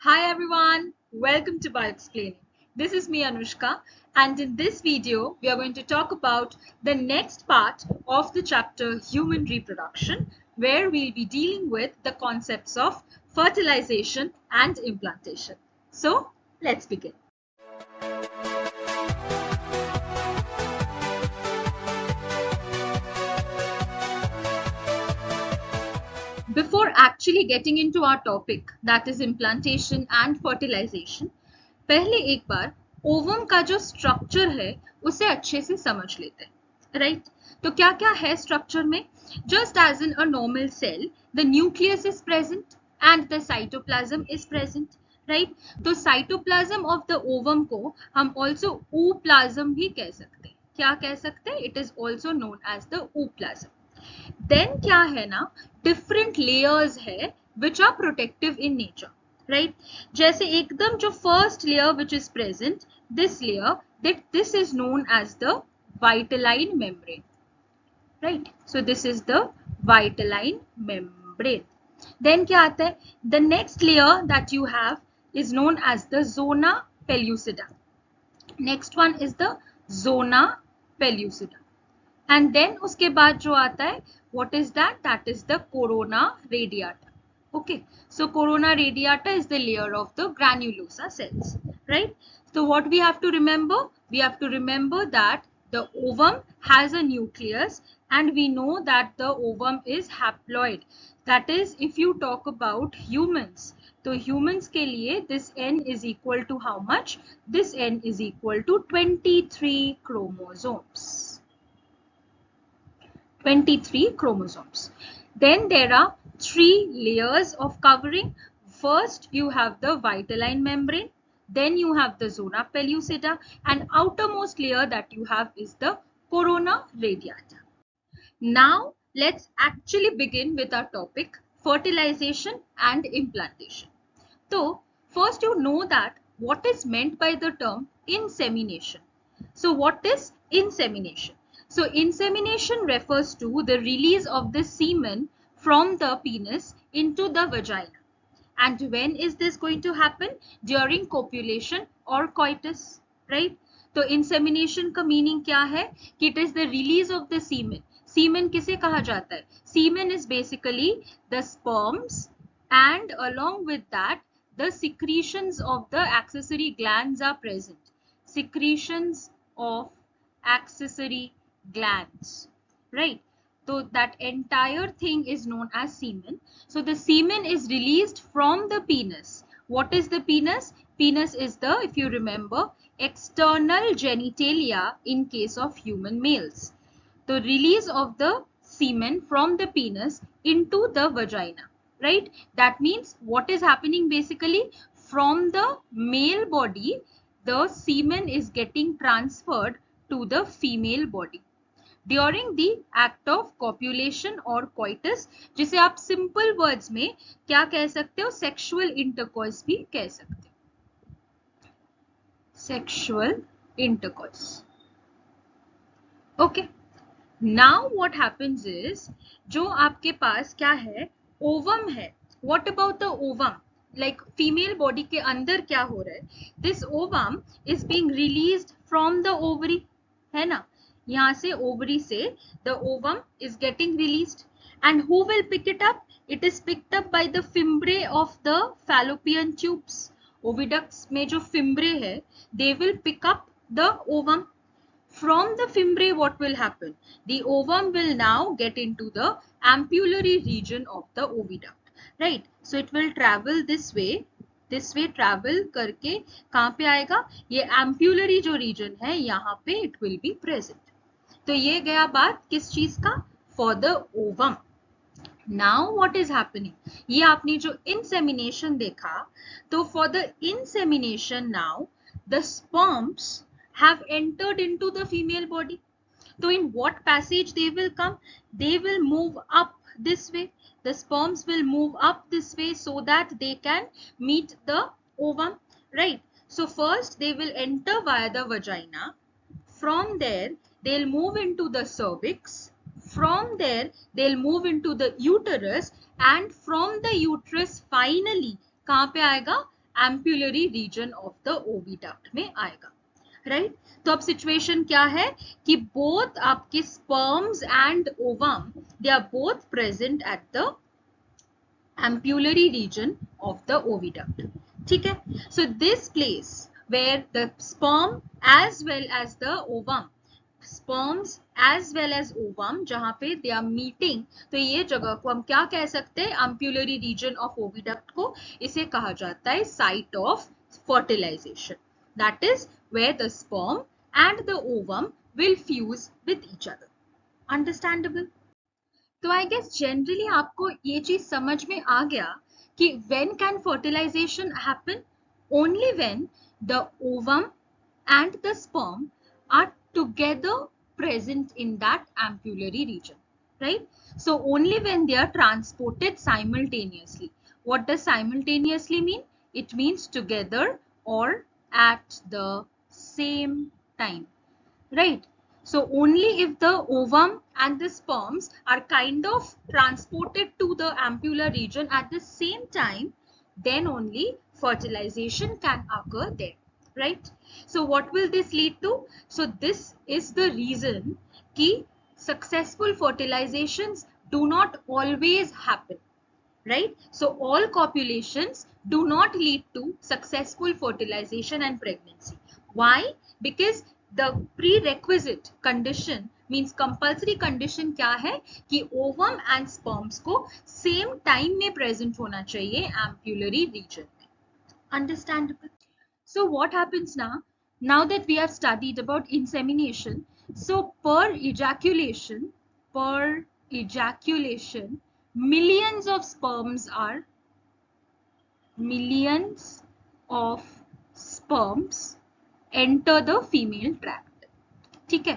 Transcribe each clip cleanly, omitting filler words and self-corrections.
Hi everyone, welcome to BioXplaining. This is me Anushka, and in this video we are going to talk about the next part of the chapter Human Reproduction, where we'll be dealing with the concepts of fertilization and implantation. So let's begin. Before actually getting into our topic, that is implantation and fertilization, पहले एक बार ovum का जो structure है उसे अच्छे से समझ लेते हैं, राइट? तो क्या क्या है स्ट्रक्चर में? Just as in a normal cell, the nucleus is present and the cytoplasm is present, right? तो साइटोप्लाज्म ऑफ द ओवम को हम ऑल्सो ooप्लाज्म भी कह सकते हैं. क्या कह सकते हैं? It is also known as the ooplasm. Then क्या है ना, डिफरेंट लेयर्स है which are protective in nature, right? जैसे एकदम जो first layer which is present, this layer, that this is known as the vitelline membrane, right? So this is the vitelline membrane. Then क्या आता है? The next layer that you have is known as the zona pellucida. Next one is the zona pellucida. And then उसके बाद जो आता है, what is that? That is the corona radiata. Okay, so corona radiata is the layer of the granulosa cells, right? So what we have to remember? We have to remember that the ovum has a nucleus, and we know that the ovum is haploid. That is, if you talk about humans, तो humans के लिए this n is equal to how much? This n is equal to 23 chromosomes. 23 chromosomes. Then there are 3 layers of covering. First you have the vitelline membrane, then you have the zona pellucida, and outermost layer that you have is the corona radiata. Now let's actually begin with our topic, fertilization and implantation. So first you know that what is meant by the term insemination. So what is insemination? So insemination refers to the release of the semen from the penis into the vagina. And when is this going to happen? During copulation or coitus, right? तो insemination का meaning क्या है? कि it is the release of the semen. Semen किसे कहा जाता है? Semen is basically the sperms, and along with that the secretions of the accessory glands are present. Secretions of accessory glands, right? So that entire thing is known as semen. So the semen is released from the penis. What is the penis? Penis is the, if you remember, external genitalia in case of human males. The release of the semen from the penis into the vagina, right? That means what is happening basically? From the male body, the semen is getting transferred to the female body during the act of copulation or coitus, जिसे आप simple words में क्या कह सकते हो? Sexual intercourse भी कह सकते हो. Sexual intercourse. Okay. Now what happens is, जो आपके पास क्या है? Ovum है. What about the ovum? Like female body के अंदर क्या हो रहा है? This ovum is being released from the ovary, है ना? यहाँ से ovary से the ovum is getting released, and who will pick it up? It is picked up by the fimbriae of the fallopian tubes. Oviducts में जो fimbriae है, they will pick up the ovum. From the fimbriae, what will happen? The ovum will now get into the ampullary region of the oviduct, right? So it will travel this way travel करके कहाँ पे आएगा? ये ampullary जो region है यहाँ पे it will be present. तो ये गया बात किस चीज का? For the ovum. Now what is happening? ये आपने जो insemination देखा, तो for the insemination now the sperms have entered into the female body. So in what passage they will come? They will move up this way. The sperms will move up this way so that they can meet the ovum, right? So first they will enter via the vagina. From there they'll move into the cervix. From there they'll move into the uterus, and from the uterus finally कहाँ पे आएगा? Ampullary region of the oviduct में आएगा, right. तो अब situation क्या है कि बोथ आपके sperms and ovum they are both present at the ampullary region of the oviduct. ठीक है, so this place where the sperm as well as the ovum, sperms as well as ovum जहां पे they are meeting, तो ये जगह को हम क्या कह सकते हैं, ampullary region of oviduct को इसे कहा जाता है site of fertilization. That is where the sperm and the ovum will fuse with each other. Understandable? तो आई गेस जनरली आपको ये चीज समझ में आ गया कि when can fertilization happen, only when the ovum and the sperm are together present in that ampullary region, right. So only when they are transported simultaneously. What does simultaneously mean? It means together और at the same time, right? So only if the ovum and the sperms are kind of transported to the ampullar region at the same time, then only fertilization can occur there, right? So what will this lead to? So this is the reason कि successful fertilizations do not always happen, right? So all copulations do not lead to successful fertilization and pregnancy. Why? Because the prerequisite condition means compulsory condition क्या है कि ovum and sperms को same time में present होना चाहिए ampullary region में. Understandable? So what happens now? Now that we have studied about insemination, so per ejaculation, millions of sperms enter the female tract. ठीक है,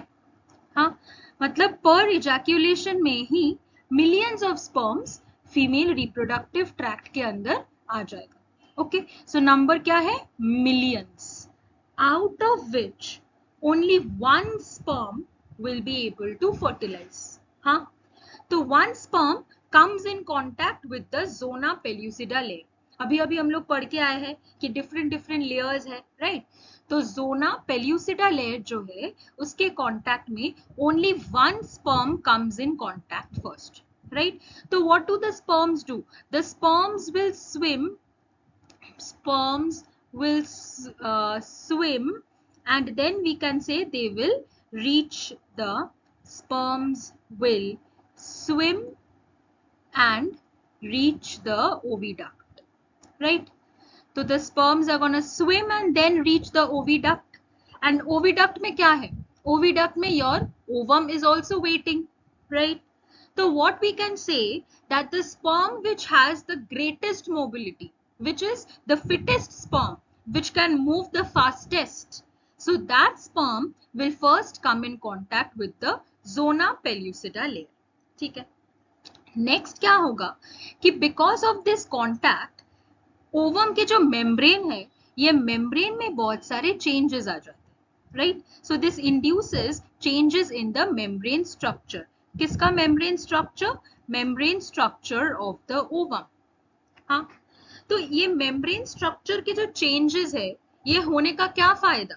हाँ, मतलब पर इजैक्यूलेशन में ही millions of sperms female reproductive tract के अंदर आ जाएगा. ओके, सो नंबर क्या है? Millions, out of which only one sperm will be able to fertilize. हाँ, तो one sperm comes in contact with the zona pellucida layer. अभी हम लोग पढ़ के आए हैं कि डिफरेंट लेयर्स है, राइट? तो जोना पेल्यूसिडा लेयर जो है उसके कांटेक्ट में only one sperm comes in contact first, right? तो what do the sperms do? The sperms will swim and then we can say they will reach the sperms will swim and reach the oviduct, right? So the sperms are going to swim and then reach the oviduct. And oviduct में क्या है? Oviduct में your ovum is also waiting, right? So what we can say that the sperm which has the greatest mobility, which is the fittest sperm, which can move the fastest, so that sperm will first come in contact with the zona pellucida layer. ठीक है? Next क्या होगा कि because of this contact ovum के जो membrane है, ये membrane में बहुत सारे चेंजेस आ जाते हैं, right? So this induces changes in the membrane structure. किसका membrane structure? Membrane structure of the ovum. हाँ, तो ये मेम्ब्रेन स्ट्रक्चर के जो चेंजेस है, ये होने का क्या फायदा?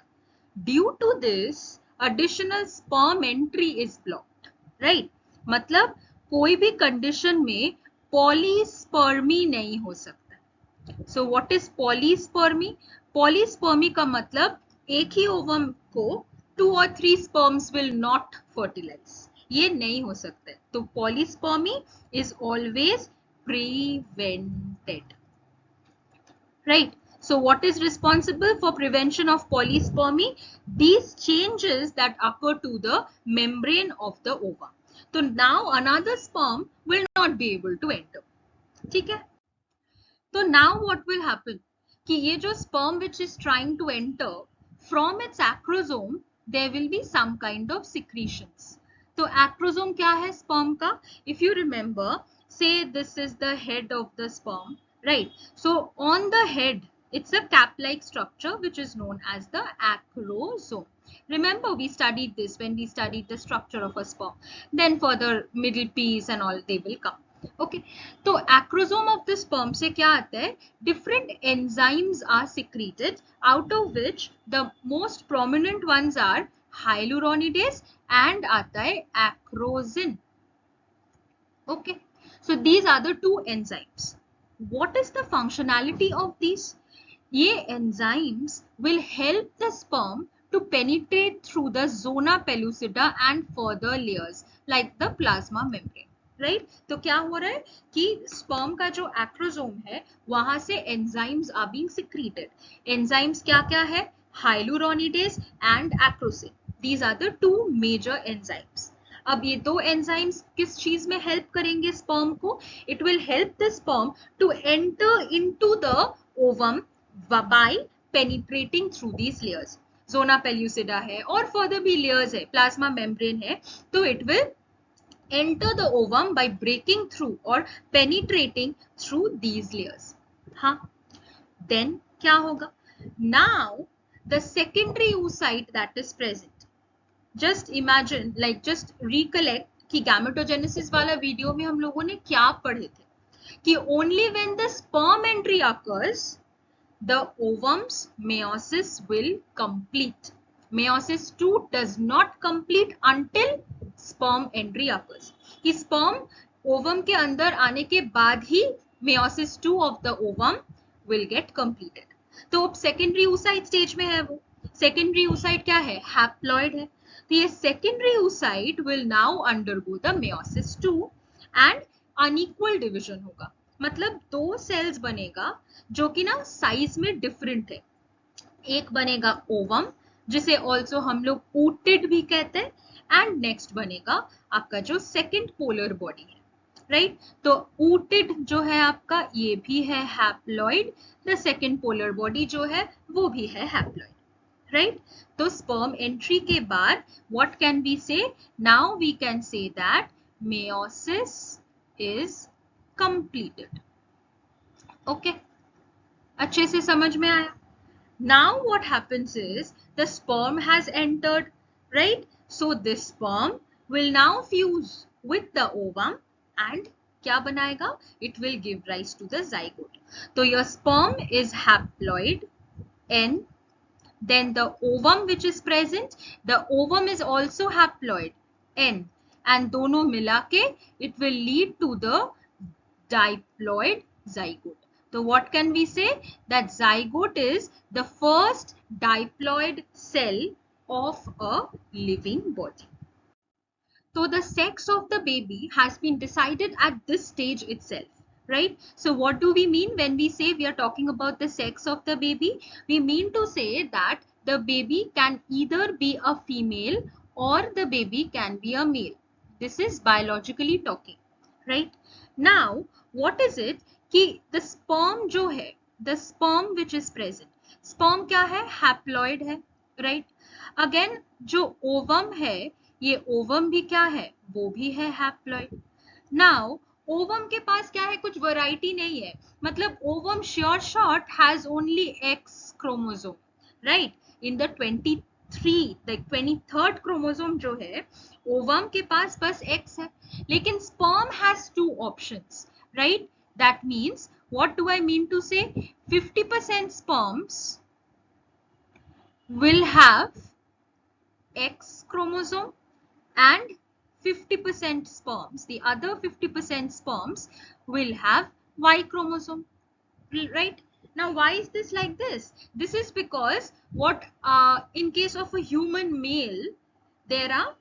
Due to this additional sperm entry is blocked, right? मतलब कोई भी कंडीशन में पॉलीस्पर्मी नहीं हो सकता. So what is polyspermy? Polyspermy का मतलब एक ही ओवम को 2 or 3 sperms will not fertilize, ये नहीं हो सकता है. तो polyspermy is always prevented, right? So what is responsible for prevention of polyspermy? These changes that occur to the membrane of the ovum. So now another sperm will not be able to enter. ठीक है? So now what will happen? कि ये जो sperm which is trying to enter, from its acrosome there will be some kind of secretions. तो acrosome क्या है sperm का? If you remember, say this is the head of the sperm, right? So on the head, it's a cap-like structure which is known as the acrosome. Remember, we studied this when we studied the structure of a sperm. Then further middle piece and all, they will come. Okay तो acrosome of the sperm से क्या आता है, different enzymes are secreted out of which the most prominent ones are hyaluronidase and आता है acrosin. Okay, so these are the two enzymes. What is the functionality of these? ये enzymes will help the sperm to penetrate through the zona pellucida and further layers like the plasma membrane. Right तो क्या हो रहा है कि sperm का जो acrosome है वहां से enzymes are being secreted. Enzymes क्या क्या है, hyaluronidase and acrosin. These are the two major enzymes. अब ये दो एंजाइम्स किस चीज में हेल्प करेंगे स्पर्म को, it will help the sperm to enter into the ovum by penetrating through these layers. Zona pellucida है और फर्दर भी लेयर्स है, प्लाज्मा मेम्ब्रेन है, तो it will enter the ovum by breaking through or penetrating through these layers. हाँ, then क्या होगा, now the secondary oocyte that is present, just imagine like just recollect कि gametogenesis वाला video में हम लोगों ने क्या पढ़े थे कि only when the sperm entry occurs the ovum's meiosis will complete. Meiosis 2 does not complete until sperm entry occurs. कि sperm ovum के अंदर आने के बाद ही meiosis 2 of the ovum will get completed. तो अब secondary oocyte stage में है वो. Secondary oocyte क्या है, haploid है. तो ये secondary oocyte will now undergo the meiosis 2 and unequal division होगा. मतलब दो सेल्स बनेगा जो कि ना साइज में डिफरेंट है. एक बनेगा ओवम जिसे ऑल्सो हम लोग ऊटेड भी कहते हैं एंड नेक्स्ट बनेगा आपका जो सेकंड पोलर बॉडी है. राइट तो ऊटेड जो है आपका ये भी है haploid, the second polar body जो है वो भी है हैप्लॉइड. राइट तो स्पर्म एंट्री के बाद what can be say, now we can say that meiosis is completed. Okay अच्छे से समझ में आया. Now what happens is the sperm has entered, right? So this sperm will now fuse with the ovum and क्या बनाएगा, it will give rise to the zygote. So your sperm is haploid N, then the ovum which is present, the ovum is also haploid N, and दोनों मिला के it will lead to the diploid zygote. So what can we say? That zygote is the first diploid cell of a living body. So the sex of the baby has been decided at this stage itself, right? So what do we mean when we say we are talking about the sex of the baby? We mean to say that the baby can either be a female or the baby can be a male. This is biologically talking, right? Now, what is it कि the sperm जो है, the sperm which is present, sperm क्या है, haploid है, right? Again जो ovum है, ये ovum भी क्या है, वो भी है haploid. Now ovum के पास क्या है, कुछ variety नहीं है, मतलब ovum sure short has only X chromosome, right? In the 23, the 23rd chromosome जो है, ovum के पास बस X है, लेकिन sperm has two options, right? That means, what do I mean to say? 50% sperms will have X chromosome and 50% sperms, the other 50% sperms will have Y chromosome, right? Now, why is this like this? This is because what in case of a human male, there are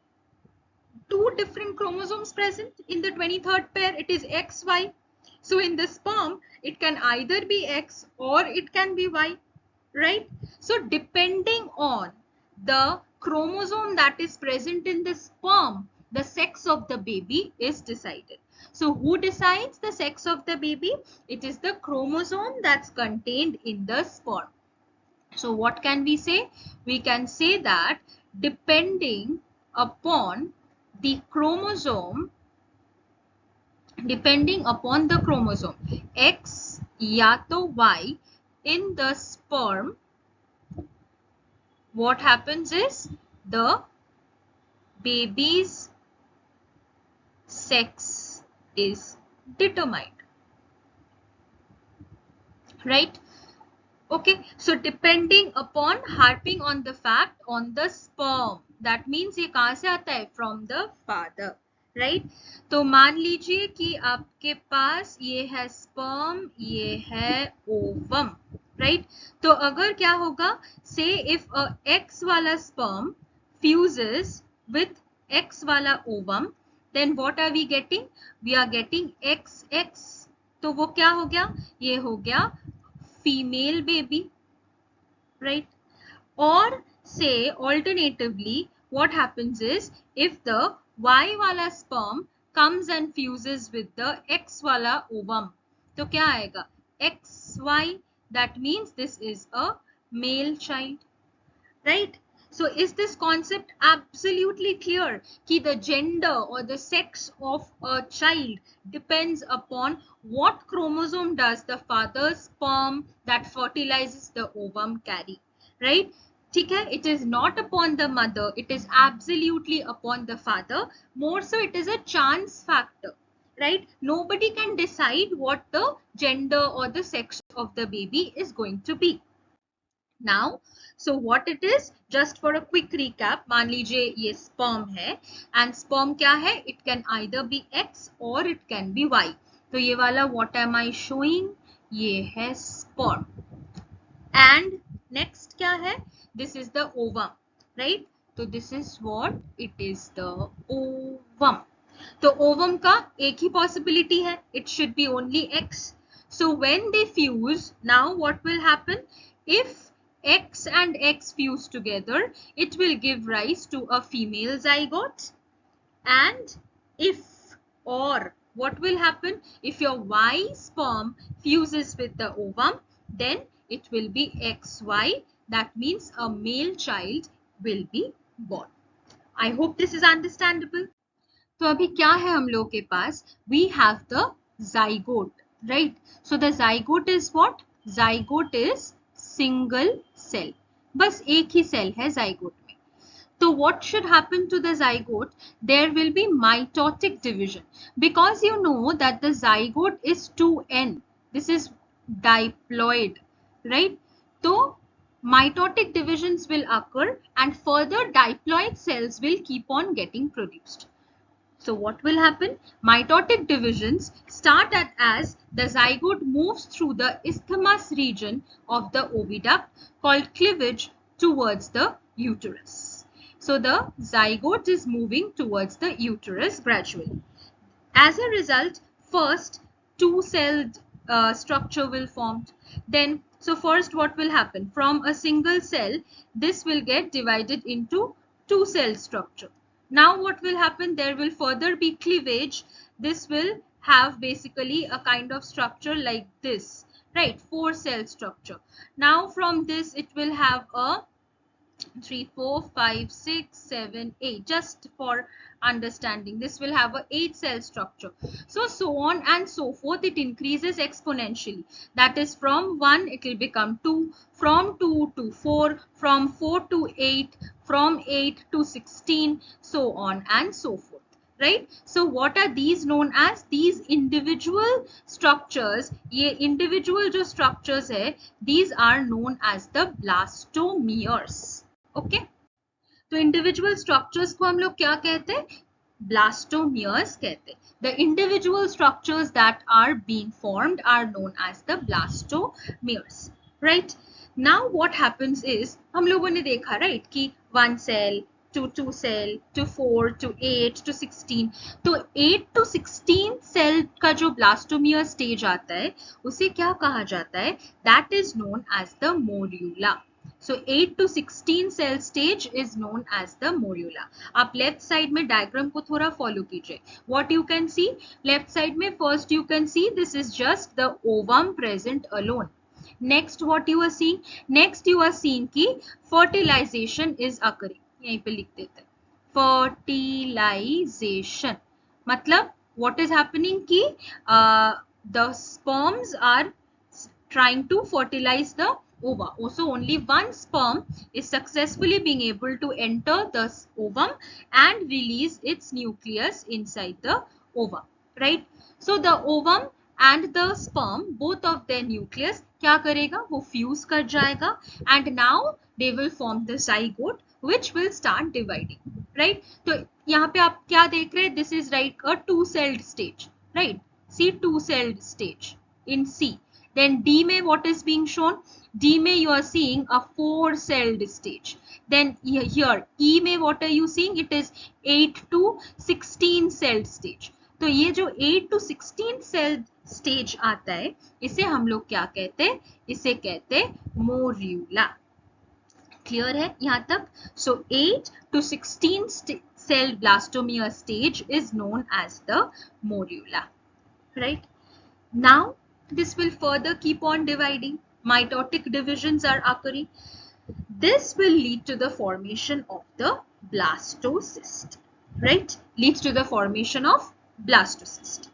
two different chromosomes present in the 23rd pair, it is XY. So in the sperm, it can either be X or it can be Y, right? So depending on the chromosome that is present in the sperm, the sex of the baby is decided. So who decides the sex of the baby? It is the chromosome that's contained in the sperm. So what can we say? We can say that depending upon the chromosome, depending upon the chromosome X या तो Y in the sperm, what happens is the baby's sex is determined, right? Okay, so depending upon, harping on the fact on the sperm, that means ये कहाँ से आता है? From the father, right? तो मान लीजिए कि आपके पास ये है sperm, ये है ovum, right? तो अगर क्या होगा, say if a X वाला sperm fuses with X वाला ovum, then what are we getting? We are getting XX. तो वो क्या हो गया? ये हो गया female baby, right? Or say alternatively, what happens is if the Y wala sperm comes and fuses with the X wala ovum, तो क्या आएगा? XY. That means this is a male child, right? So is this concept absolutely clear कि the gender or the sex of a child depends upon what chromosome does the father's sperm that fertilizes the ovum carry, right? ठीक है, it is not upon the mother, it is absolutely upon the father. More so, it is a chance factor, right? Nobody can decide what the gender or the sex of the baby is going to be. Now, so what it is, just for a quick recap, मान लीजिए ये sperm है and sperm क्या है? It can either be X or it can be Y. तो ये वाला what am I showing? ये है sperm. And next क्या है? This is the ovum, right? तो this is what it is, the ovum. तो ovum का एक ही possibility है, it should be only X. So when they fuse, now what will happen? If X and X fuse together, it will give rise to a female zygote. And if, or what will happen? If your Y sperm fuses with the ovum, then it will be XY. That means a male child will be born. I hope this is understandable. तो अभी क्या है हम लोग के पास? We have the zygote, right? So the zygote is what? Zygote is single cell. बस एक ही cell है zygote में. So what should happen to the zygote? There will be mitotic division, because you know that the zygote is 2n. This is diploid, right? So mitotic divisions will occur and further diploid cells will keep on getting produced. So what will happen? Mitotic divisions start at as the zygote moves through the isthmus region of the oviduct called cleavage towards the uterus. So the zygote is moving towards the uterus gradually. As a result, first two-celled structure will form. Then, so first what will happen? From a single cell, this will get divided into two-cell structure. Now what will happen? There will further be cleavage. This will have basically a kind of structure like this, right? 4-cell structure. Now from this it will have a 3, 4, 5, 6, 7, 8. Just for understanding, this will have a 8-cell structure. So on and so forth. It increases exponentially. That is, from 1 it will become 2, from 2 to 4, from 4 to 8, from 8 to 16, so on and so forth. Right? So what are these known as? These individual structures, ये individual जो structures है, these are known as the blastomeres. Okay? तो individual structures को हम लोग क्या कहते हैं? Blastomeres कहते हैं. The individual structures that are being formed are known as the blastomeres. Right? Now what happens is, हम लोगों ने देखा, right, कि 1 cell to 2 cell to 4 to 8 to 16. तो 8 to 16 cell का जो blastomere stage आता है, उसे क्या कहा जाता है? That is known as the morula. So 8 to 16 cell stage is known as the morula. आप left side में diagram को थोड़ा follow कीजिए. What you can see? Left side में first you can see this is just the ovum present alone. Next what you are seeing? Next you are seeing कि fertilization is occurring. यहीं पे लिख देते हैं. Fertilization. मतलब what is happening कि the sperms are trying to fertilize the ova. Also only one sperm is successfully being able to enter the ovum and release its nucleus inside the ova. Right? So the ovum and the sperm, both of their nucleus क्या करेगा, वो fuse कर जाएगा, and now they will form the zygote which will start dividing, right? तो यहाँ पे आप क्या देख रहे हैं, this is like a two-celled stage, right? See, two-celled stage in C. Then D में what is being shown? D में you are seeing a four-celled stage. Then here E में what are you seeing? It is 8 to 16 celled stage. तो ये जो 8 to 16 cell stage आता है, इसे हम लोग क्या कहते हैं, इसे कहते हैं मोर्यूला. क्लियर है यहाँ तक? सो 8 to 16 cell blastomere stage is known as the morula, right? Now this will further keep on dividing. Mitotic divisions are occurring. This will lead to the formation of the blastocyst, right? Leads to the formation of blastocyst.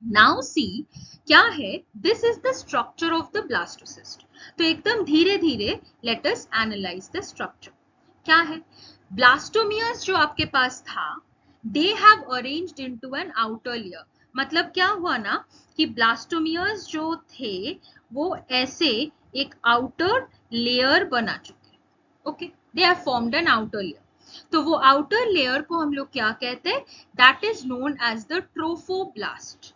Now see क्या है, this is the structure of the blastocyst. तो एकदम धीरे धीरे let us analyze the structure. क्या है, blastomeres जो आपके पास था, they have arranged into an outer layer. मतलब क्या हुआ ना कि blastomeres जो थे वो ऐसे एक outer layer बना चुके. Okay, they have formed an outer layer. तो वो outer layer को हम लोग क्या कहते हैं, that is known as the trophoblast.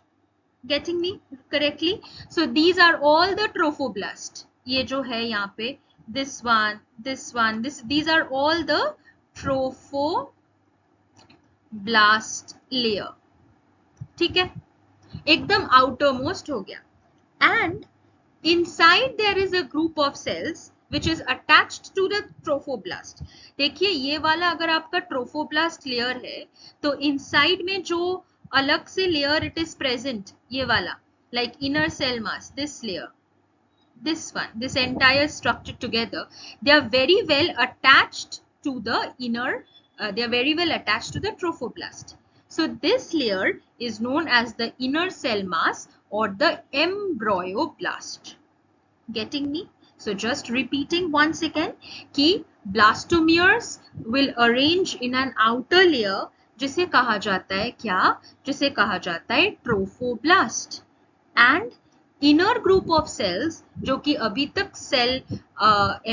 Getting me correctly? So these are all the trophoblast. ये जो है यहाँ पे, this one, these are all the trophoblast layer. ठीक है, एकदम outermost हो गया. And inside there is a group of cells which is attached to the trophoblast. देखिए ये वाला अगर आपका trophoblast layer है, तो inside में जो अलग से layer it is present, ये वाला, like inner cell mass, this layer, this one, this entire structure together, they are very well attached to the inner, they are very well attached to the trophoblast. So this layer is known as the inner cell mass or the embryoblast. Getting me? So just repeating once again कि blastomeres will arrange in an outer layer जिसे कहा जाता है क्या, जिसे कहा जाता है trophoblast, and inner group of cells जो कि अभी तक cell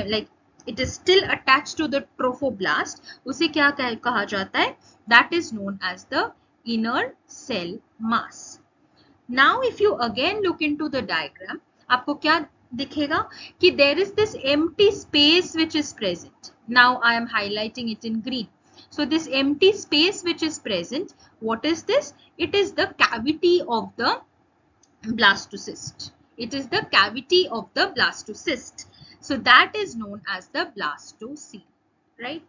like it is still attached to the trophoblast, उसे क्या कहा जाता है, that is known as the inner cell mass. Now if you again look into the diagram, आपको क्या दिखेगा कि there is this empty space which is present. Now I am highlighting it in green. So this empty space which is present, what is this? It is the cavity of the blastocyst. It is the cavity of the blastocyst. So that is known as the blastocoel, right?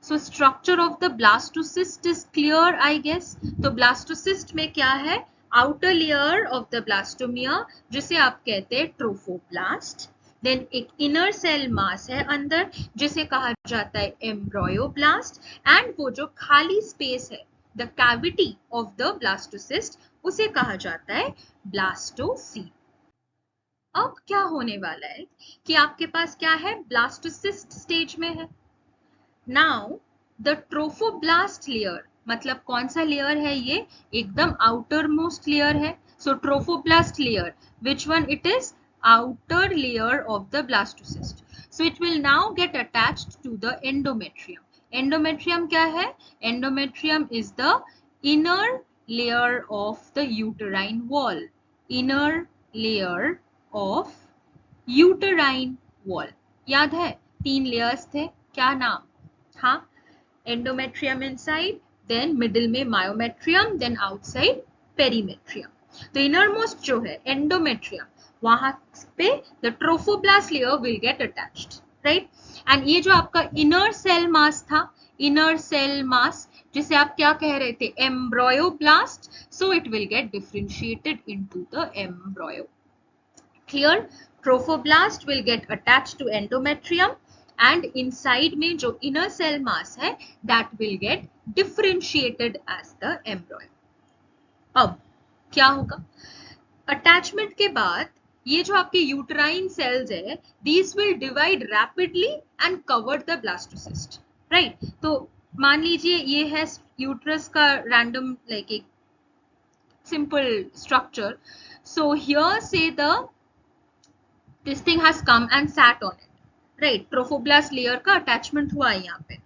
So structure of the blastocyst is clear, I guess. तो blastocyst में क्या है? Outer layer of the blastomere जिसे आप कहते हैं trophoblast. Then एक inner cell mass है अंदर जिसे कहा जाता है embryoblast, and वो जो खाली space है, the cavity of the blastocyst, उसे कहा जाता है blastocoel. अब क्या होने वाला है कि आपके पास क्या है, blastocyst stage में है. Now the trophoblast layer, मतलब कौन सा लेयर है ये, एकदम outermost layer है. So trophoblast layer, which one it is? Outer layer of the blastocyst. So it will now get attached to the endometrium. Endometrium क्या है? Endometrium is the inner layer of the uterine wall. Inner layer of uterine wall. याद है 3 layers थे, क्या नाम? हाँ, endometrium inside, then middle में myometrium, then outside perimetrium. तो innermost जो है endometrium, वहां पे the trophoblast layer will get attached, right? And ये जो आपका inner cell mass था, inner cell mass जिसे आप क्या कह रहे थे, embryoblast, so it will get differentiated into the embryo. Clear? Trophoblast will get attached to endometrium, and inside में जो inner cell mass है, that will get differentiated as the embryo. अब क्या होगा, attachment के बाद ये जो आपके uterine cells है, these will divide rapidly and cover the blastocyst, right? तो मान लीजिए ये है uterus का random like एक simple structure. So here say this thing has come and sat on it, right? Trophoblast layer का attachment हुआ है यहाँ पे.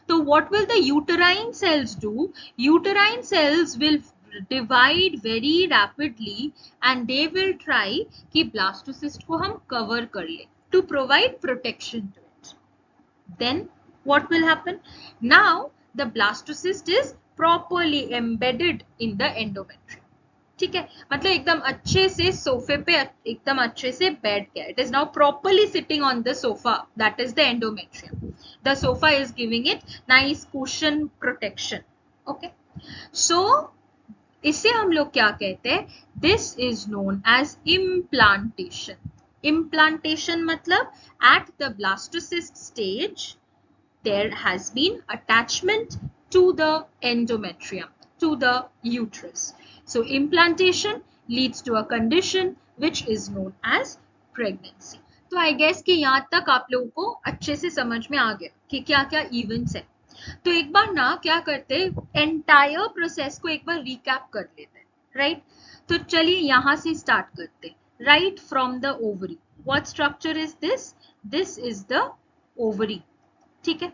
So what will the uterine cells do? Uterine cells will divide very rapidly and they will try कि blastocyst को हम cover कर ले to provide protection to it. Then what will happen? Now the blastocyst is properly embedded in the endometrium. ठीक है, मतलब एकदम अच्छे से सोफे पे एकदम अच्छे से बैठ गया. It is now properly sitting on the sofa, that is the endometrium. The sofa is giving it nice cushion protection. Okay, so इसे हम लोग क्या कहते हैं? This is known as implantation. Implantation मतलब at the blastocyst stage there has been attachment to the endometrium, to the uterus. So implantation leads to a condition which is known as pregnancy. तो I guess कि यहाँ तक आप लोगों को अच्छे से समझ में आ गया कि क्या क्या events है. तो एक बार ना क्या करते हैं, entire process को एक बार recap कर लेते हैं, right? तो चलिए यहाँ से start करते हैं. Right from the ovary. What structure is this? This is the ovary. ठीक है?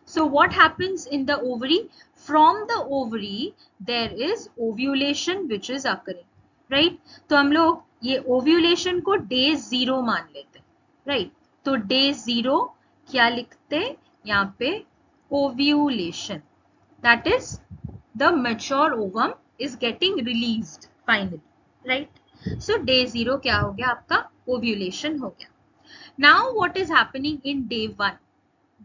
So what happens in the ovary? From the ovary there is ovulation which is occurring, right? तो हम लोग ये ovulation को day 0 मान लेते हैं, right? तो day 0 क्या लिखते हैं यहाँ पे? Ovulation. That is the mature ovum is getting released finally, right? So day 0 क्या हो गया आपका? Ovulation हो गया. Now what is happening in day 1?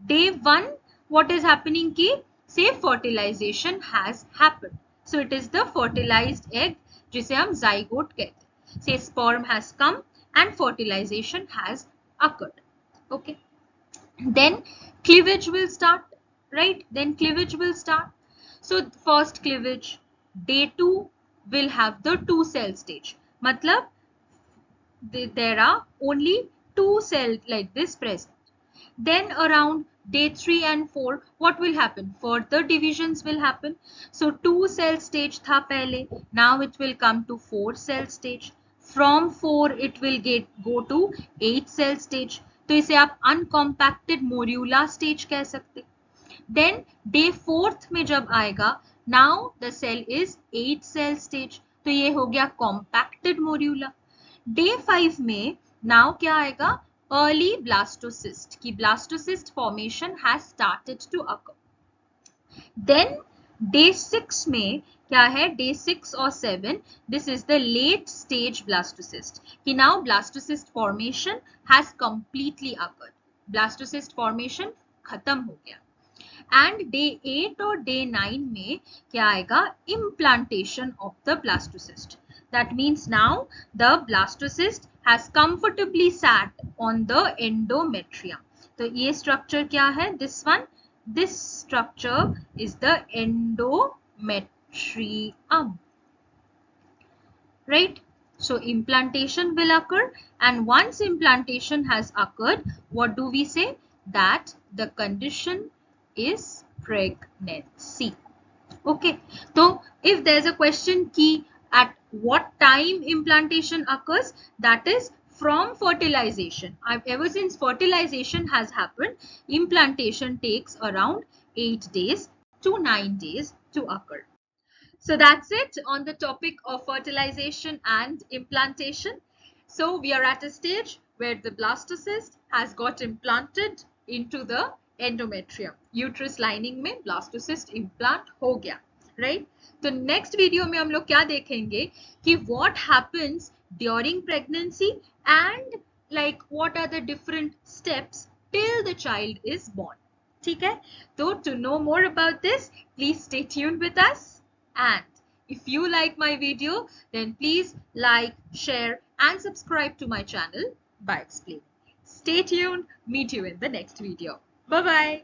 Day 1 what is happening ki say fertilization has happened. So it is the fertilized egg जिसे हम zygote कहते हैं. Say sperm has come and fertilization has occurred. Okay. Then cleavage will start, right? Then cleavage will start. So first cleavage, day 2 will have the 2 cell stage. Matlab there are only 2 cells like this present. Then around day 3 and 4 what will happen? Further divisions will happen. So 2 cell stage tha pehle, now it will come to 4 cell stage. From 4 it will go to 8 cell stage. तो इसे आप uncompacted morula stage कह सकते. Then day 4th में जब आएगा, now the cell is 8 cell stage. तो ये हो गया compacted morula. Day 5 में now क्या आएगा? Early blastocyst. कि blastocyst formation has started to occur. Then day 6 में क्या है? Day 6 or 7, this is the late stage blastocyst. कि now blastocyst formation has completely occurred. Blastocyst formation खत्म हो गया. And day 8 or day 9 में क्या आएगा? Implantation of the blastocyst. That means now the blastocyst has comfortably sat on the endometrium. तो ये structure क्या है? This one. This structure is the endometrium. Right? So implantation will occur, and once implantation has occurred, what do we say? That the condition is pregnancy. Okay. So if there's a question key at what time implantation occurs, that is from fertilization. Ever since fertilization has happened, implantation takes around 8 days to 9 days to occur. So that's it on the topic of fertilization and implantation. So we are at a stage where the blastocyst has got implanted into the endometrium. Uterus lining में blastocyst implant हो गया, right? तो next video में हम लोग क्या देखेंगे कि what happens during pregnancy and like what are the different steps till the child is born. ठीक है? So to know more about this, please stay tuned with us. And if you like my video, then please like, share and subscribe to my channel BioXplaining. Stay tuned. Meet you in the next video. Bye-bye.